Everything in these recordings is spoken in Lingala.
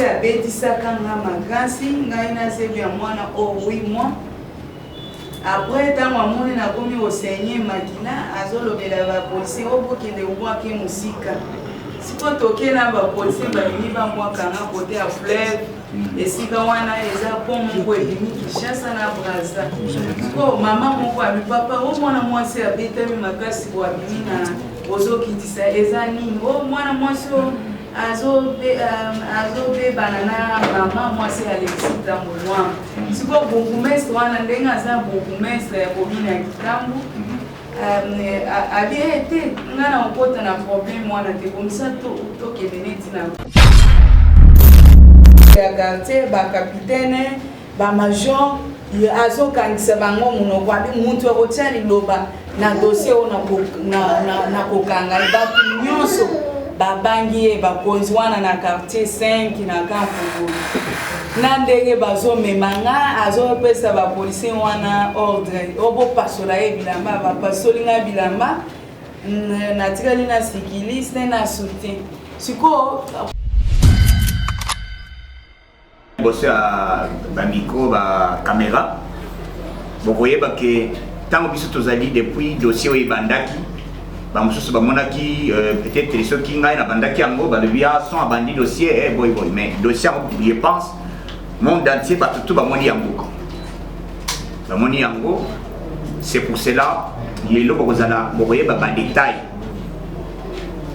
mwasi abetisaka nga makasi ngai nazebi mwana o 8 mois. Après tant amoni nakomi osenye makina azolobela ba polisi obokende ubwake musika. Siko toke na ba polisi balini ba mwaka na kote ya fleuve esika wana eza pont moko elimi Kinshasa na Brazza. Siko mama moko abi papa o mwana mwasi abetami makasi bo abimi na ozokitisa eza nini o mwana mwasi azobe banana mama mwasi alexita molwa. Siko bourgmestre wana ndenge aza bourgmestre ya commune ya Kitambo. Avait été na okota na problème wana te comme ça to kebeneti na ya quartier ba capitaine ba major azo kangisa bango munoko abi muntu akotia liloba na dossier na kokanga batu nyonso babangi bakonzi wana na quartier 5 na kampo na ndenge bazo memanga azo pesa ba policier wana ordre obo pasola e bilamba ba pasolinga bilamba na tikali na sikiliste na soutien siko bosse a ba micro ba caméra bokoye ba ke tango biso tozali depuis dossier o bandaki ba mususu ba monaki peut-être les ceux qui ngai na bandaki yango ba lebia sont abandi dossier boy mais dossier je pense monde entier tout ba moni yango ba moni yango c'est pour cela les lobo kozala bokoye ba détail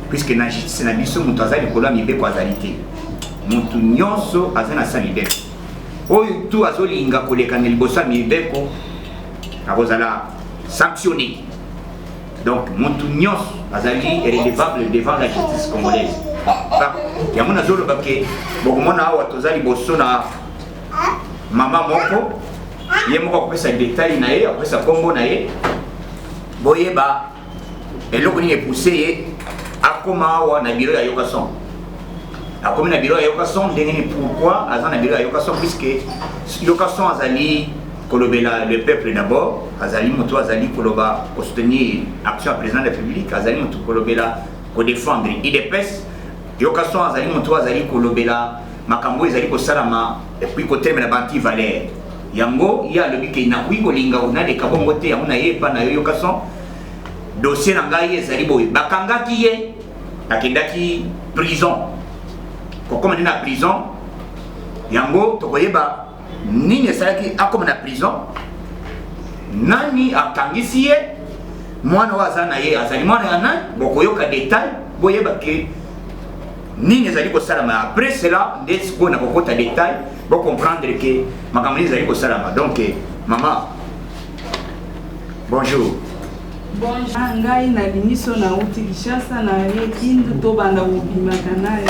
puisque na justice na biso mutu azali kola mibe kwa zalité mutu nyonso azana salide oyo tu azolinga koleka na liboso mibe ko akozala sanctionné. Donc mutu nyonso azali irrélevable devant la justice congolaise. Ya mona zolo bake bokomona awa tozali boso na mama moko ye moko kopesa détail na ye kopesa kombo na ye boyeba eloko ni epoussé ye akoma awa na biro ya yokason akomi na biro ya yokason ndenge pourquoi azana na biro ya yokason puisque yokason azali kolobela le peuple d'abord azali moto azali koloba pour soutenir action du président de la République azali moto kolobela ko défendre IDPS yokason azali moto azali kolobela makambo ezali ko salama et puis ko terme na banti valeur yango ya lobi ke na kuiko linga ona de kabongo te amuna ye pa na yokason dossier na ngai ezali boye bakangaki ye akendaki prison ko comme na prison yango tokoyeba nini esalaki akoma na prison nani akangisi ye mwana waza na ye azali mwana ya nani bokoyoka détail boyeba ke nini ezali kosalama après cela nde sikoyo na kokota détail bocomprendre ke makambo nini ezali kosalama donc mama bonjour. Bonjour ngai na limiso na uti Kinshasa na ye kindu to banda ubimaka na ye.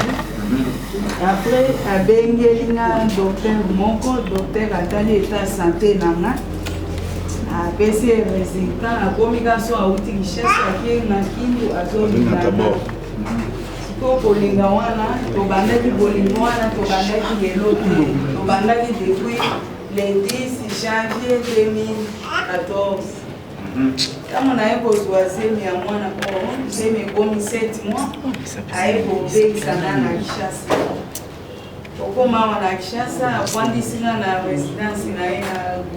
Après abengeli nga docteur moko docteur atali état santé nanga apesi résultat akomi kaso auti Kinshasa ke na kindu azolingana siko kolinga wana tobandaki bolingo wana tobandaki lelo te tobandaki depuis le 10 janvier 2014 kama na yeko zoazemi ya mwana kwa zemi komi 7 mois aeko beki sana na Kinshasa okoma wana Kinshasa apandisina na résidence na ye na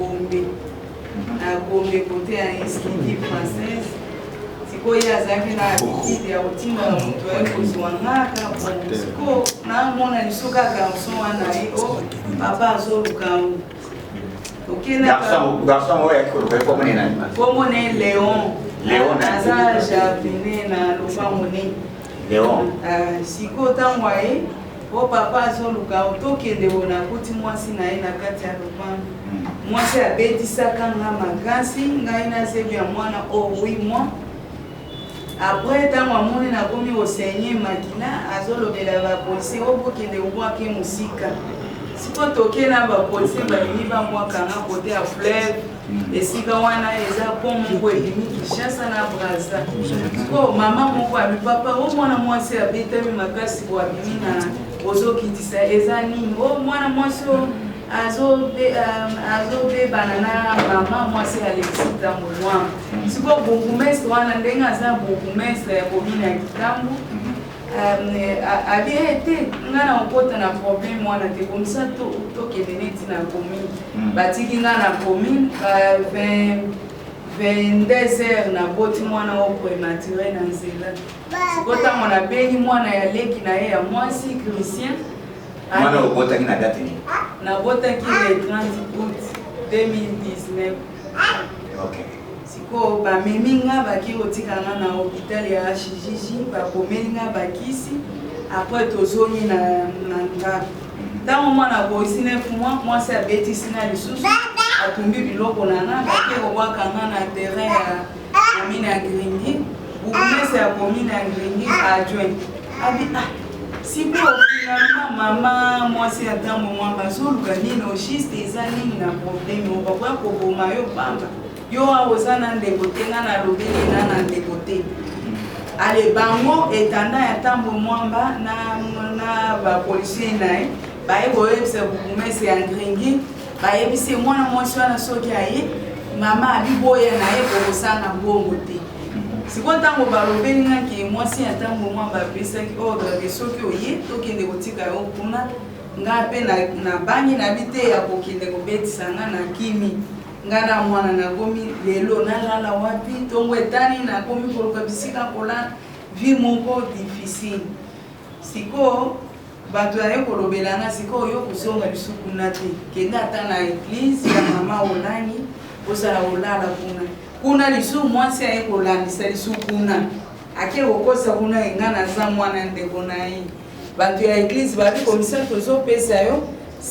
Gombe kote ya Institut Française siko ya azaki na habitude ya utimba na mtu aeko zwangaka siko na mwana lisuka garçon wana ye o papa azoluka garçon oyo comme nani comme Léon aza jardinier na lopango ne Léon siko tango aye o papa azoluka tokende bona kuti mwasi na ye na kati ya lopango mwasi abetisaka nga makasi ngai nazebi ya mwana o 8 mois. Après tango amoni nakomi osenye makina azolobela ba policier obokende ubwake musika siko toke na ba policier balini ba mwaka na kote ya fleuve esika wana eza pont moko elimi Kinshasa na Brazza. Siko mama moko abi papa o mwana mwasi abetami makasi bo abimi na ozokitisa eza nini o mwana mwasi azobe banana mama mwasi alexita molwa. Siko bourgmestre wana ndenge aza bourgmestre ya commune ya Kitambo a bien été ngana okota na problème wana te comme ça to kebeneti na commune batiki ngana commune 22 heures na boti mwana o prématuré na nzela sikota mwana bengi mwana ya leki na ye ya mwasi Christian mwana obotaki na date ni na botaki le 30 août 2019 okay siko ba meminga baki otikanga na hôpital ya HJJ ba komelinga bakisi après tozongi na nga tango mwana boisi 9 mois mwasi abeti sina lisusu atumbi biloko nanga baki obwakanga na terrain ya commune ya Gringi bourgmestre ya commune ya Gringi adjoint abi siko finalement mama mwasi atambo mwamba zoluka nini oshiste eza nini na problème obakoya koboma yo pamba yo awozana ndeko te nga na lobeli nga na ndeko te ale bango etanda ya tambo mwamba na bapolisier na ye bayeboyebisa bourgmestre ya Gringi bayebisi mwana mwasi wana soki aye mama abiboya na ye kokosanga bongo te siko ntango balobeli ngaki mwasi ya tambo mwamba apesaki ordre soki oye tokende kotika yo kuna nga mpe na bangi na bite ya kokende kobetisa nga na kimi ngana mwana na gomi lelo nalala wapi tongo etani na gomi koluka bisika kola vie moko difficile siko bato aye kolobelanga siko yo kozonga lisukuna te kende ata na eglise ya mama olani osala olala kuna lisu mwasi aye kolandisa lisukuna ake kokosa kuna engana za mwana ndeko na ye bato ya eglise babi komisa tozopesa yo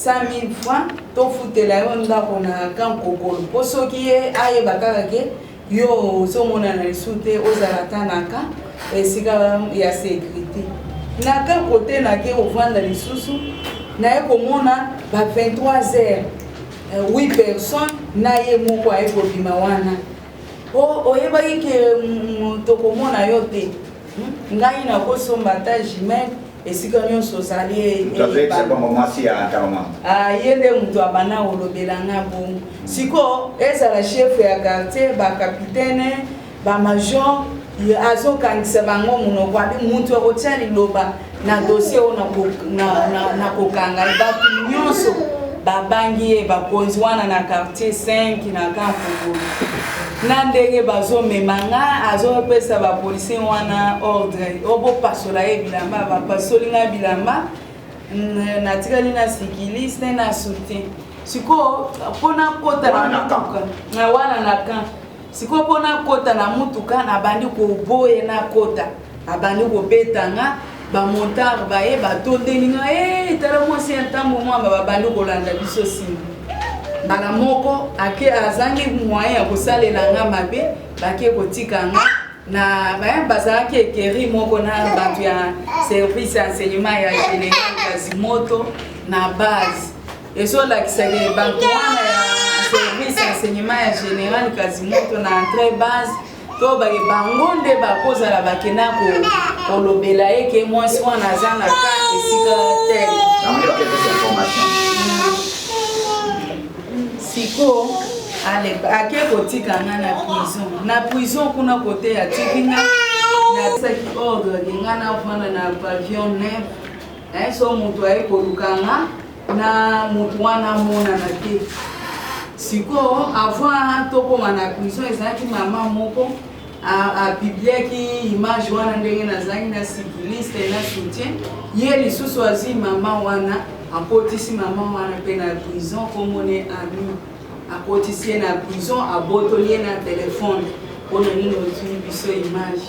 100 000 francs tofutela yo ndako na kankokolo po soki ye ayeba kaka ke yo ozomona na lisu te ozala ta naka esika ya sécurité naka kote nake ovanda lisusu naye komona ba 23 heures 8 personnes na ye moko aye kobima wana oyebaki ke tokomona yo te ngai nakosomba ta jimel esika nyonso ozali ye nde moto abana olobelanga bongo siko ezala chef ya quartier bakapitaine bamajor azokangisa bango monoko abi moto akotia liloba na dossier oyo na kokanga bato nyonso babangi ye bakonzi wana na quartier 5 na kampokolo na ndenge bazomemanga azopesa bapolisier wana ordre obopasola ye bilamba bapasolinga bilamba natikali na sikiliste na soutien siko mpona kota na mutuka wana na kan siko mpona kota na mutuka nabandi koboye na kota abandi kobetanga bamontare baye batondelinga tala mwasi ya ntambo mwamba babandi kolanda biso nsima mbala moko ake azangi moyen ya kosalela nga mabe bake kotikanga na bazalaki ekeri moko na bato ya service ya enseignement ya général Kazimoto na base ezolakisaka bato wana ya service ya enseignement ya général Kazimoto na entrée base to bango nde bakozala bakena kolobela ye ke mwasi wana aza na ka esika tel siko ake kotikanga na prison kuna kote ya tikinga nasaki ordre genga na vanda na pavillon 9 so moto aye kolukanga na moto wana mona na te siko avant tokoma na prison ezalaki mama moko apibliaki image wana ndenge nazalaki na sikiliste na soutien ye lisusu azwi mama wana akotisi mama wana mpe na prison komone ami akotisi ye na prison abotoli ye na telefone mpona nini ozwi biso image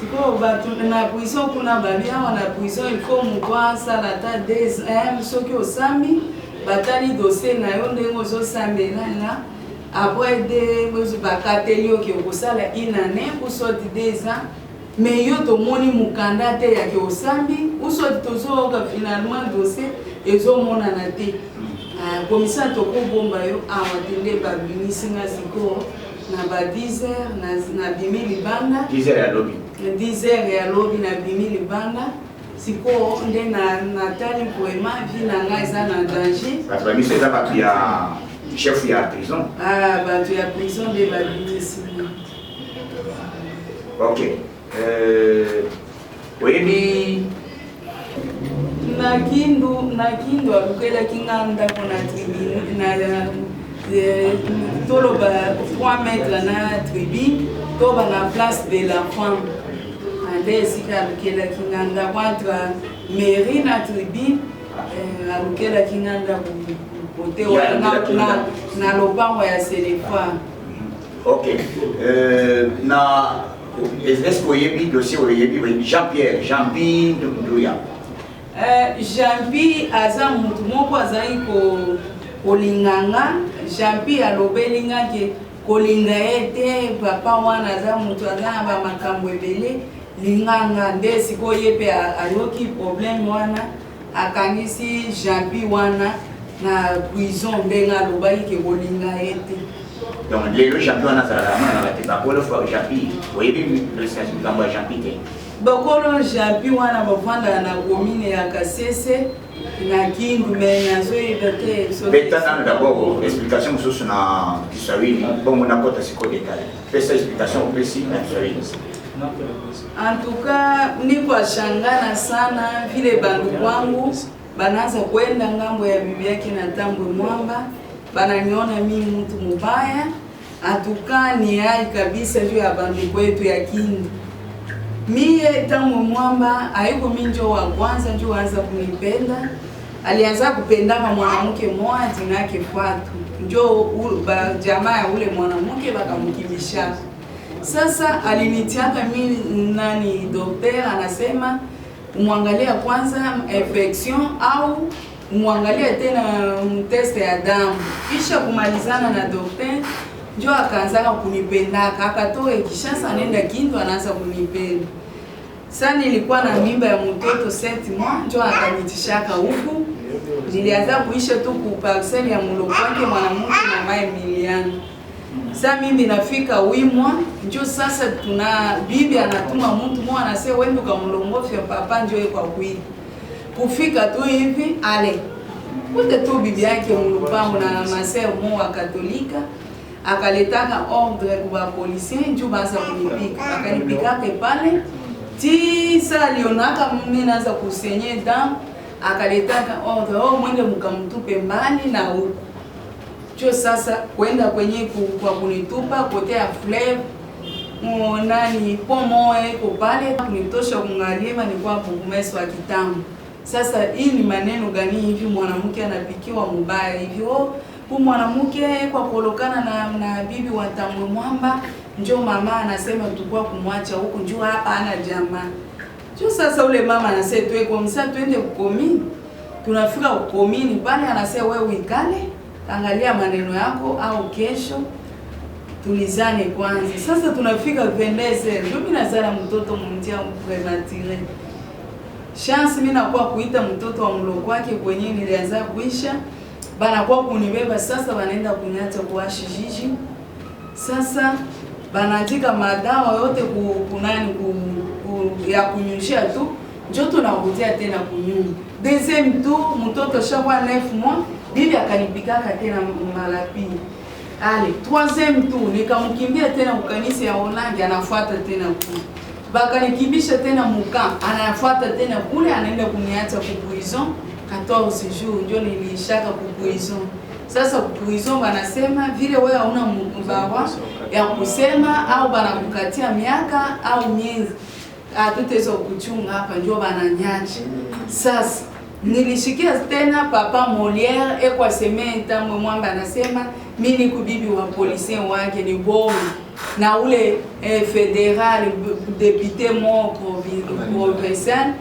sikoyo bato na prison kuna babi awa na prison ilfo moto asala ata 2 soki osambi batali dossier na yo ndenge ozosambelanga après bakateli oki okosala inane usoti 2 ans mais yo tomoni mukanda te yake osambi usoti tozoyoka finalement dossier ezomonana te komisa tokobomba yo awa te nde babimisinga sikoyo na ba 10 heures na bimi libanda 10 heures ya lobi 10 heures ya lobi na bimi libanda sikoyo nde natali poema vi na ngai eza na danger bato bamiso eza bato ya chef ya prison bato ya prison nde babimisinga ok Oyebi na kindu alukela kinganda kuna tribune na tolo ba 3 mètres na tribune to ba na place de la femme ande sika alukela kinganda contre mairie na tribune alukela kinganda kote na lopango ya Selefa. OK. Na est-ce que oyebi dossier oyebi Jean-Pierre Jean-Pi Nduya Jean-Pi aza mutu moko azali kolinganga. Jean-Pi alobelinga ke kolinga ete papa wana aza mutu aza ba makambo ebele linganga nde sikoye pe ayoki problème wana akangisi Jean-Pi wana na prison ndenga alobaki ke kolinga ete. Donc les Jean-Pi wana sala na ba ko le fois Jean-Pi oyebi le sens ngambo Jean-Pi te. Bakolo Jean-Pi wana bavanda na commune ya Kasese na Kindu mais nazo ibate so. Betana d'abord explication sur na Kiswahili bon na kota siko détail. Pesa explication précise na Kiswahili. En tout cas niko shangana sana vile bandu kwangu banaanza kwenda ngambo ya bibi yake na Tambwe Mwamba bananiona mimi mtu mubaya. Atuka ni hai kabisa juu ya bandu kwetu ya Kindu. Mie Tambwe Mwamba haiko minjo wa kwanza njo anza kunipenda. Alianza kupendana mwanamke mmoja jina yake Fatu. Njo jamaa ya ule mwanamke bakamkibisha. Sasa alinitiaka mimi nani daktari anasema umwangalia kwanza infection au umwangalia tena test ya damu. Kisha kumalizana na daktari njo akaanza kunipendaka akatoe Kishasa nenda Kindu anaanza kunipenda. Sasa nilikuwa na mimba ya mtoto 7 mois njo akanitishaka huku. Nilianza kuisha tu ku parcelle ya muloko wake mwanamke na mai Emiliano. Sasa mimi nafika 8 mois njo sasa tuna bibi anatuma mtu mmoja anasema wewe ndo kamlongofia papa njo kwa kweli. Kufika tu hivi ale. Wote tu bibi yake mlupango na maseur mmoja Katolika. Akaletaka ordre kwa polisi njo basa kunipika. Akanipika pale. Ti sa alionaka mimi naanza kusenye damu. Akaletaka ordre mwende mkamtupe mbali na huko. Cho sasa kwenda kwenye kwa kunitupa kote ya fleuve nani pomo eko pale kunitosha kungalima ni kwa bukumeso wa kitambo. Sasa hii ni maneno gani hivi mwanamke anapikiwa mbaya hivi huyu mwanamke kwa kolokana na bibi wa Tambwe Mwamba njoo mama anasema tukua kumwacha huko njoo hapa ana jamaa. Cho sasa ule mama anasema tuwe kwa msa twende kukomini. Tunafika kukomini pale anasema wewe uikale angalia maneno yako au kesho tulizane kwanza. Sasa tunafika vendeze ndio mimi nazala mtoto mmoja mprematire. Chance mimi nakuwa kuita mtoto wa mloko wake kwenye nilianza kuisha bana kwa kunibeba sasa wanaenda kuniacha kwa shijiji. Sasa banaandika madawa yote kunani ya kunyushia tu njoo tunakutia tena kunyumba. Deuxième tour mtoto shakwa 9 mois bibi akanipikaka tena mara pili. Ale, troisième tour nikamkimbia tena kukanisa ya Hollande anafuata tena kule. Bakanikimbisha tena muka, anafuata tena kule anaenda kuniacha ku prison 14 jours ndio nilishaka ku prison. Sasa ku prison wanasema vile wewe hauna mbawa ya kusema au banakukatia miaka au miezi. Tutezo kuchunga hapa ndio bananyacha. Sasa nilishikia tena papa Molière kwa semaine Tambwe Mwamba anasema mimi kubibi wa polisi wake ni bomu na ule fédéral député moko provincial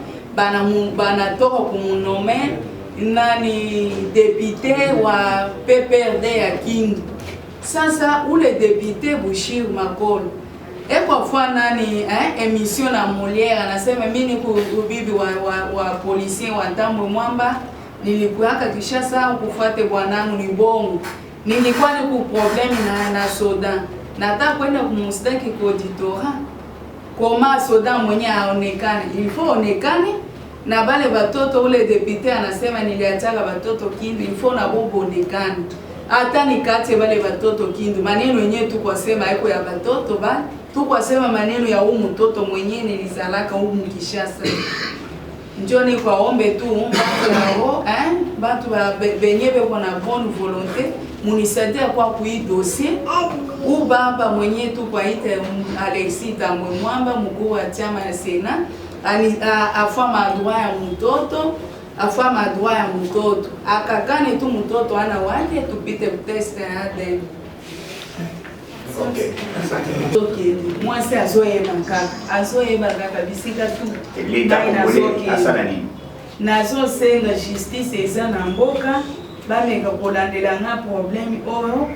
bana toka kumunome nani député wa PPRD ya Kindu. Sasa ule député Bushir Makolo kwa fwa nani emission na Molière anasema mimi kubibi wa polisi wa Tambwe Mwamba nilikuaka Kishasa kufuate bwanangu ni bongo. Nilikuwa ni ku problème na soda. Nataka kwenda kumstaki kwa auditora. Koma soda mwenye aonekane. Il faut onekane na bale batoto ule député anasema niliachaka batoto Kindu il faut na bobo onekane. hata nikate wale watoto Kindu maneno yenyewe tu kwa sema haiko ya watoto ba tu kwa sema maneno ya huyu mtoto mwenyewe nilizalaka huyu Kinshasa. Njoni kwa ombe tu batu benye beko na bonne volonté munisaidie kwa kui dossier ou baba mwenye tu kwa ite Alexis Tambwe Mwamba mkuu wa chama ya Sena afama droit ya mtoto afama droit ya mtoto akakane tu mtoto ana wake tupite test ya ADN. Okay. Okay. Moi c'est azoeba kaka bisika tu. L'État congolais asala nini? Nazo senga justice eza na mboka bameka kolandela nga problème oyo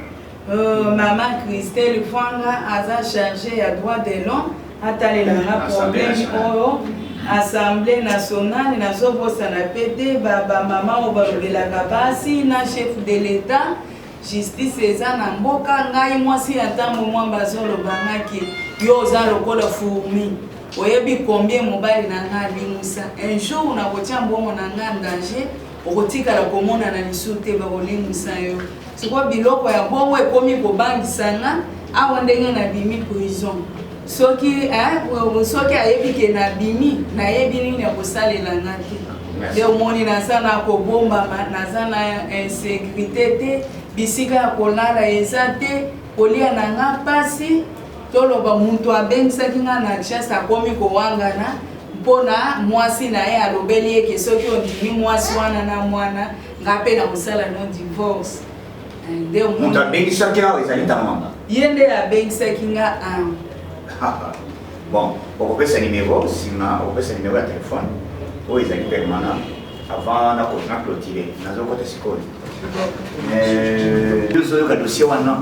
mama Christelle Fwanga aza chargé ya droit de l'homme atalela nga problème oyo Assemblée nationale nazo bosa na PD baba mama obalobelaka basi na chef de l'État justice eza na mboka ngai mwasi atambo mwamba zolo bangaki yo za lokola fourmi oyebi combien mobali na nga limusa un jour unakotia mbongo na nga danger okotika la komona na lisute ba olimusa yo sikwa biloko ya bongo ekomi kobangisa nga awa ndenge na bimi prison soki soki ayebi ke na bimi na yebi nini ya kosalela nga te de omoni naza na kobomba naza na insécurité te bisika ya kolala eza te kolia na nga pasi toloba muntu abengisaki nga na Kinshasa akomi kowangana mpona mwasi na ye alobeli eke soki ondimi mwasi wana na mwana nga mpe na kosala no divorce muntu abengisaki awa ezali ntamwamba ye nde abengisaki nga bon okopesa nimero nsima okopesa nimero ya telefone oyo ezali permanent avant na clôturer nazokota sikoyo ozoyoka dossier wana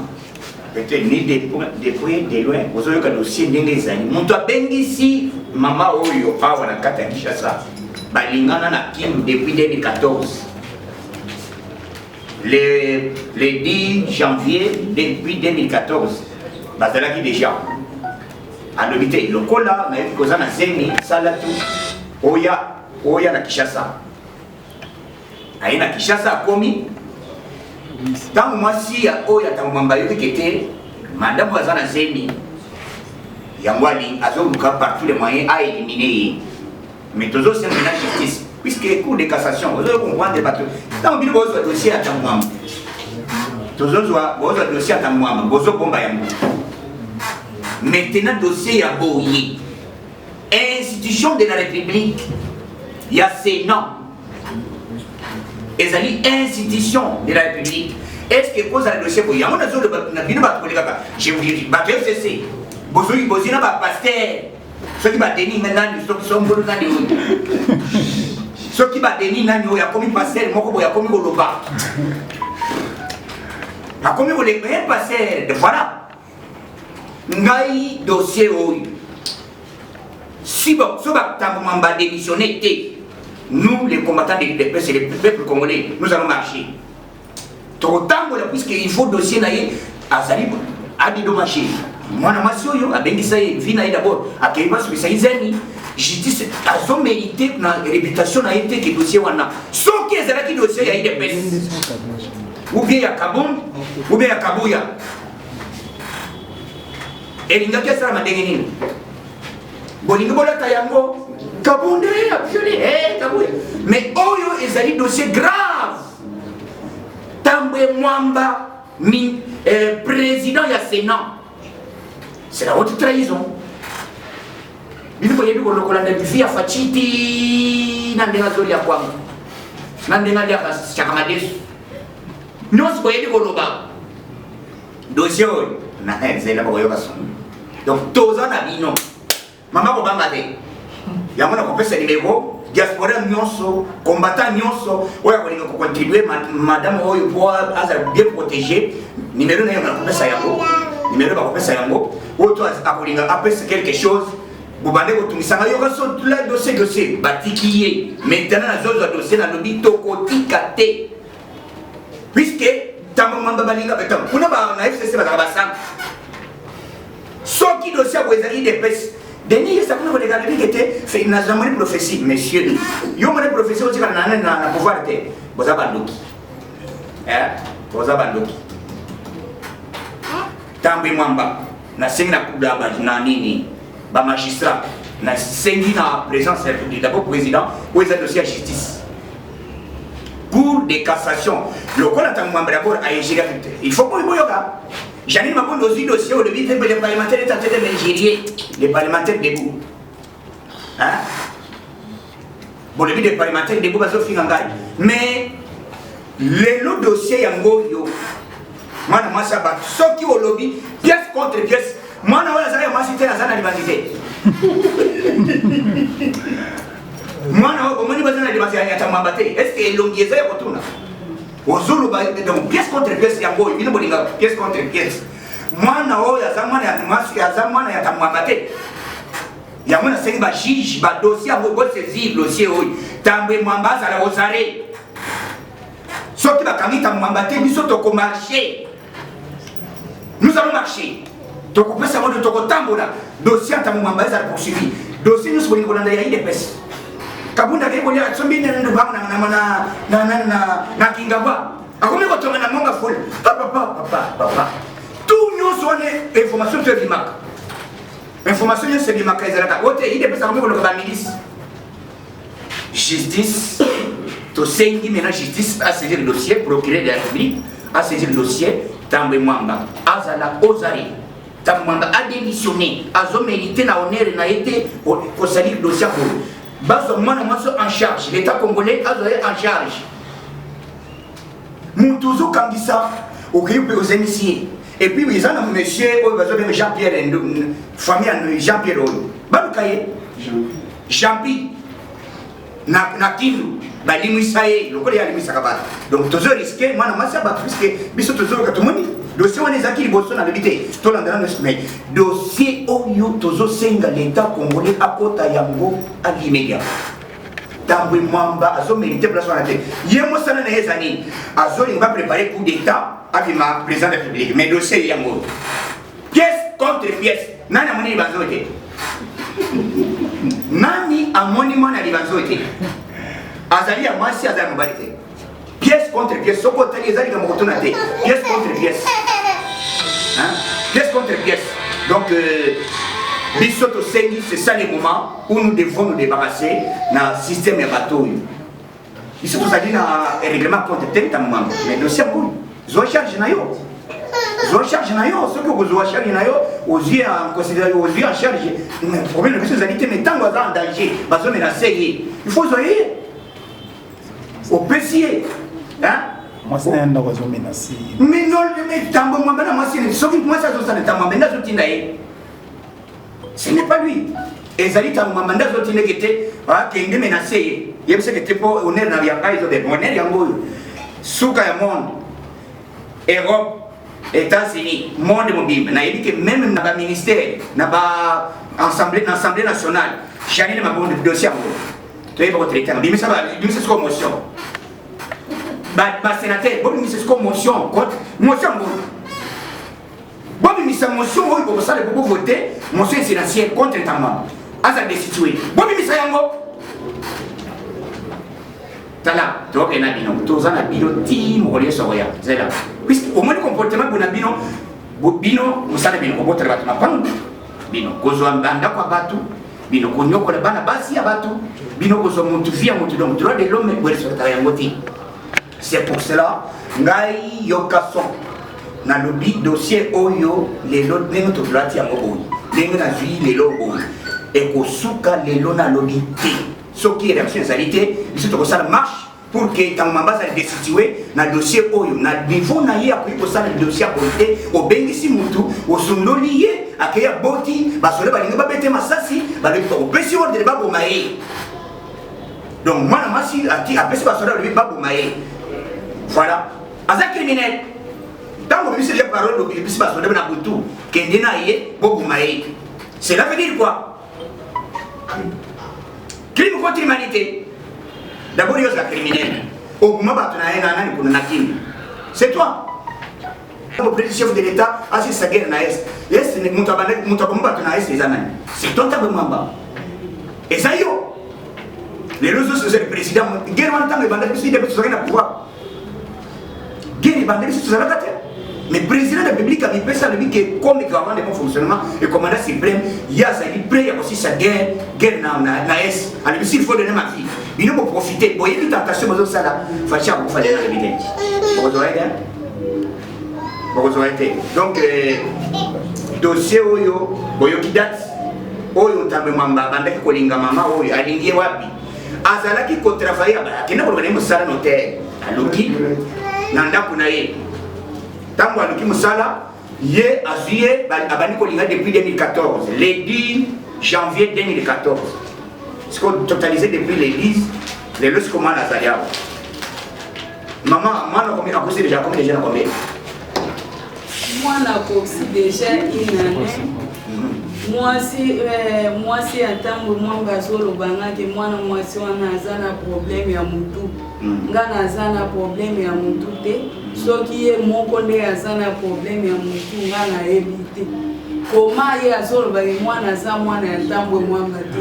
peut-être ni de près de loin ozoyoka dossier ndenge ezali moto abengisi mama oyo awa na kati ya Kinshasa balingana na Kindu depuis 2014 le 10 janvier depuis 2014 bazalaki déjà alobi te lokola nayebi koza na zemi sala tu oya na Kinshasa aye na Kinshasa akomi ntango mwasi ya oyo atamwamba yoki kete madamu aza na zemi yango azoluka par tous les moyens à éliminer mais tozosenga na justice puisque cour de cassation ozoyo comprendre bato ntango bino bozwa dossier atamwamba tozozwa bozwa dossier atamwamba bozobomba yango maintenant dossier ya boye institution de la République ya Sénat ezali institution de la République est-ce que cause le dossier boye yango nazo na bino bakoleka je vous dis bato FCC bozina ba pasteur soki ba deni nani soki sombolo nani soki ba deni nani oya komi pasteur moko boya komi koloba akomi kolepa pasteur de voilà ngai dossier oyo si so batambo démissionné té nous les combattants de l'UDPS et le peuple congolais nous allons marcher tokotambola puisque il faut dossier na ye azali adidommagé mwana mwasi oyo abengisa ye vi na ye d'abord akei basukisa izeni justice azo mérité na réputation na ye te ke dossier wana soki ezalaki dossier ya UDPS ou bien ya Kabund ou bien ya Kabuya elingaki asalama ndenge nini bolingi bolata yango Kabunde absolu Kabuya mais oyo ezali dossier grave Tambwe Mwamba président ya Sénat c'est la haute trahison bino boyebi kolokola na bifi ya Fachiti na ndenga zoli ya kwangu na ndenga ya Chakamadesu nyonso boyebi koloba dossier oyo na zela bakoyoka sono donc toza na bino mama kobanga te yango na kopesa nimero diaspora nyonso combattant nyonso oyo akolinga kocontribue madame oyo po aza bien protégé nimero na yo na kopesa yango nimero bakopesa yango oyo to akolinga apesa quelque chose bobande kotungisanga yoka so la dossier batiki ye maintenant nazozwa dossier na lobi tokotika te puisque tango mamba balinga betam kuna ba na FCC bazaka basanga soki dossier ko ezali de pes deni ça kuna ko regarder que te na jamais prophétie monsieur yo mone prophétie o tika na pouvoir te boza bandoki boza bandoki tambe mwamba na sengi na kudaba na nini ba magistrat na sengi na présence d'abord président ou les dossiers à justice cour de cassation le quoi la mwamba d'abord à gérer il faut pas yoga Janine m'a dit dossier au début les parlementaires étaient en train de gérer les parlementaires debout hein bon le but des parlementaires debout parce que finanga mais les lots dossiers yango yo mana masa ba soki au lobby pièce contre pièce mana wala za ma cité na zana libandité mana o mani bazana libandité ya tamambate est-ce que elongieza ya kotuna ozulu ba donc pièce contre pièce yango bino bolinga pièce contre pièce mana o ya zamana ya masi ya zamana ya tamambate ya mona sengi ba juge ba dossier yango bo saisir dossier o tambe mwambaza la osare soki bakamita mwambate biso toko marcher. Nous allons marcher. Donc, on peut savoir de ton tambola. Dossier à ta maman, ça poursuivi. Dossier, nous sommes dans les épaisses. Kabunda qui est à Tsombi, na Kingaba. A combien de temps on a mon folle? Papa. Tout nous sommes information sur l'IMAC. Information sur l'IMAC. Il est passé pour la milice. Justice. To sengi maintenant justice a saisi le dossier, procureur de la République a saisi le dossier. Tambe Mwamba azala ozari Tambe Mwamba a démissionné azo mérité na honneur na été pour salir le dossier pour bazo mwana maso en charge l'état congolais azo en charge Moutouzou Kangisa au aux émissiers et puis ils ont monsieur Jean-Pierre famille Jean-Pierre Balukaye Jean-Pierre na Kindu balimisaye lokole ya limisa kabata donc toujours risquer mana masa ba risquer biso toujours ka tumoni dossier on ezaki liboso na lebité to landana na mais dossier oyo toujours senga l'état congolais akota yango alimedia Tambwe Mwamba azo mérité place na tête yemo sana na ezani azo linga préparer coup d'état avec ma président de la République mais dossier yango pièce contre pièce nani amoni bazote nani amoni mana libazote azali ya masi azali mobalité pièce contre pièce soko tali ezali ka mokotona te pièce contre pièce hein pièce contre pièce donc bisoto sengi c'est ça les moments où nous devons nous débarrasser na système ya bateau bisoto zali na règlement contre tel tamam mais dossier pour zo charge na yo soko ko zo charge na yo ozi en considérer ozi en charge mais problème biso zali te mais tant en danger bazo menacer il faut zoyer au PCA, hein? Moi, c'est un oiseau menacé. Mais non, mais Tambo Mwamba, moi, c'est sauf que moi, ça se sent Tambo Mwamba, ce n'est pas lui. Et Zali Tambo Mwamba, qui était menacé. Il y a que pour honneur dans la caille de honneur, il y a un Souka monde, Europe, États-Unis, monde mobile. Il y a que même dans le ministère, dans l'Assemblée nationale, j'ai dit que je dossier. Tu es votre état, mais ça va, c'est comme motion. Sénateur, bon, c'est comme motion, motion. Bon, c'est motion, pour ça, pour voter, motion sénatoriale contre Tamba. À ça destituer. Bon, c'est ça, yango. Tala, tu vois qu'il y a un bino, tu as un bino, team, ou les soya, c'est là. Puisque au moins le comportement de bino, vous savez, bino, vous avez un bino, vous avez un batu. Bino konyoko le bana basi ya batu bino ko so muntu via muntu donc droit de l'homme pour respecter ya ngoti c'est pour cela ngai yokaso na lobi dossier oyo les lots nengo to droit ya ngobo nengo na zui les lots et ko suka les lots na lobi te ce qui est responsabilité c'est to ça marche pour que tant mamba ça destituer na dossier oyo na niveau na ye akoyi ko ça le dossier politique au bengisi mutu au sondolier akaya boti basole balinga babete masasi balinga ko pesi ordre babo maye donc moi na masi ati apesi basole le babo maye voilà aza criminel tant que monsieur les paroles de pesi basole na butu kende na ye babo maye cela veut dire quoi crime contre l'humanité. D'abord, il y a un criminel. Au moment où c'est toi. Le chef de l'État a dit sa guerre. C'est toi qui as et ça y est. Les réseaux sociaux, le président, guerre en temps de bandit, il y a pouvoir. Guerre et bandit, c'est tout ça. Mais le président de la République a mis ça le que comme gouvernement de bon fonctionnement et commandant suprême, il y a ça prêt aussi sa guerre na est. Alors s'il faut donner ma vie, il faut profiter. Bon, il y a une tentation de ça là. Fâché à vous faire la village. Vous aurez été. Donc dossier oyo boyo qui date oyo tambe mamba bandaki kolinga mama oyo alingie wapi azalaki ko travailler kena ko bana musala notaire aloki nanda kuna ye tango aloki musala ye azuye abani kolinga depuis 2014 le 10 janvier 2014 ce qu'on totalisé depuis le 10 le lorsque comment Nazaria maman moi on a commencé déjà combien de gens combien moi on a aussi déjà une année. Moi si atambo mwanga solo banga ke mwana mwasi wana azana problème ya mutu ngana azana problème ya mutu te soki ye moko nde azana problème ya mutu ngana ebite koma ye azolo ba mwana za mwana ya tambo mwanga te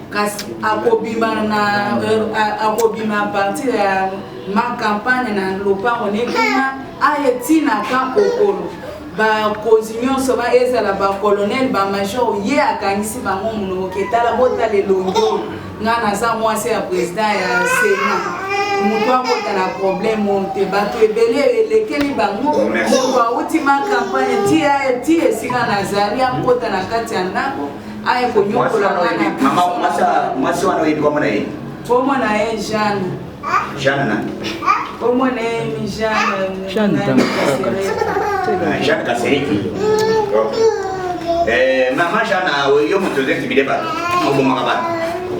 kasi akobima na akobima partir ya ma campagne na lopango ne kuna ayetina ka kokolo ba position soba ezala ba colonel ba major ye akangisi bango muno ketala bota le longo ngana za mwasi ya président ya Sénat muto akota na problème monte bato ebele lekeli bango muto autima campagne ti esika na Zaria akota na kati ya ndako aye konyokola wana mama mwasi wana yebi kwa ye komo na ye Jeanne na komo na ye Jeanne Jeanne Kasseriki. Maman Jeanne, yo motoze qui bidé ba. Mo makaba.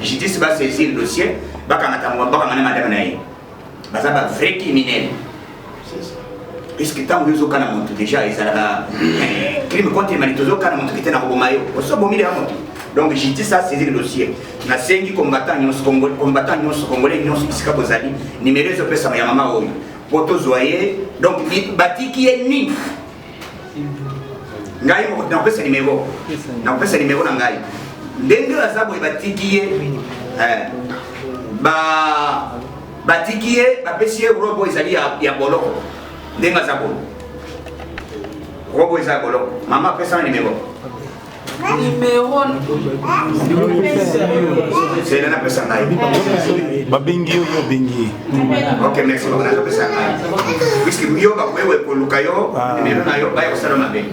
Justice ba saisir le dossier, ba kanata mo ba kanana madame nayi. Ba za ba vrai criminel. Puisque tant que kana monto déjà ezala crime contre humanité zo kana monto kitena ko mayo. Oso bomile amoto. Donc justice a saisi le dossier. Na sengi combattant nyonso congolais nyonso isika bozali numéro zo pesa ya mama oyo. Poto zoyer donc batiki est ni ngai mo na pesa numéro na ngai ndenge azabo batiki ba batiki ba pesi robo izali ya boloko ndenge azabo robo izali boloko mama pesa numéro c'est là na pesa ngai babengi yo bengi. Ok, merci beaucoup. Puisque yo ba wewe ko lukayo numéro na yo ba yo sala mabe.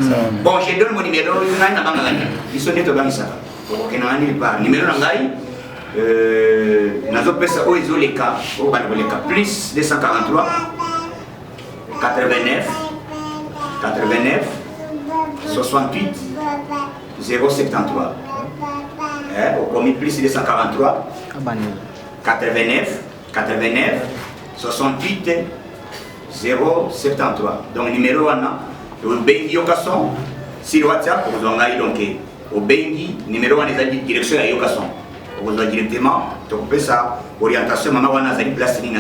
Bon, je donne mon numéro ngai na banga ngani. Biso neto bangisa. Ok, na ngani ba numéro na ngai nazo pesa o izoleka o ba koleka plus 243 89 68 073. Au commis plus 243 89 68 073. Donc numéro 1 au bengi yokason sur WhatsApp vous envoyez donc au bengi numéro 1 des direction à yokason vous envoyez directement tu peux ça orientation maman wana zali place ni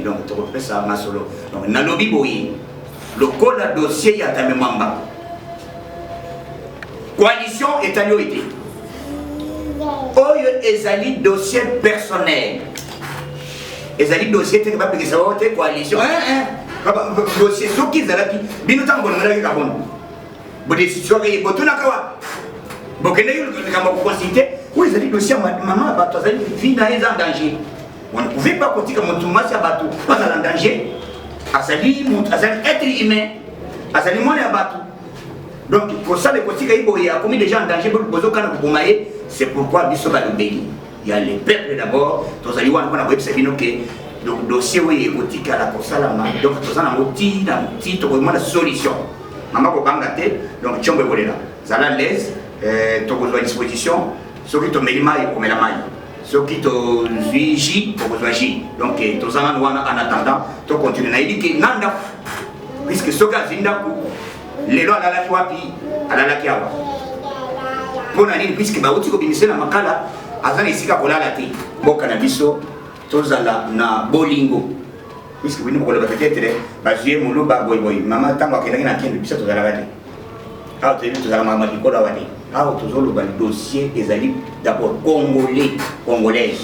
donc tu peux ça masolo donc na lobby boyi le code dossier ya ta memamba coalition étalioité oyo ezali dossier personnel ezali dossier te ba pekisa wote coalition dossier soki zalaki bino tango ngala ka bono bo décision ke botuna kawa bo kende yo kama ko consulter oui ezali dossier maman ba to zali vie na en danger on ne pouvait pas kotika montumasi abatu pas en danger azali être humain azali mwana abatu donc pour ça les kotika ibo ya commis déjà en danger pour bozo kana ko maye. C'est pourquoi biso ba lobeli il y a les peuples d'abord tozali wana na website bino ke donc dossier oui ekotika la kosala ma donc tozana moti na moti to ko mona solution mama ko banga te donc chombe bolela zala l'aise to ko à disposition soki to melima e ko melama soki to zuiji to ko zuiji donc tozana wana en attendant to continuer na idiki nanda puisque soka zinda ku lelo ala la wapi ala la kiawa pona nini puisque bauti ko bimisela makala azana isika kolala te boka na biso tozala na bolingo puisque bino ko le peut-être bazué molo ba boy mama tango akendaki na kende biso tozala bate aw te tozala mama dikola wani aw tozolo ba dossier ezali d'abord congolais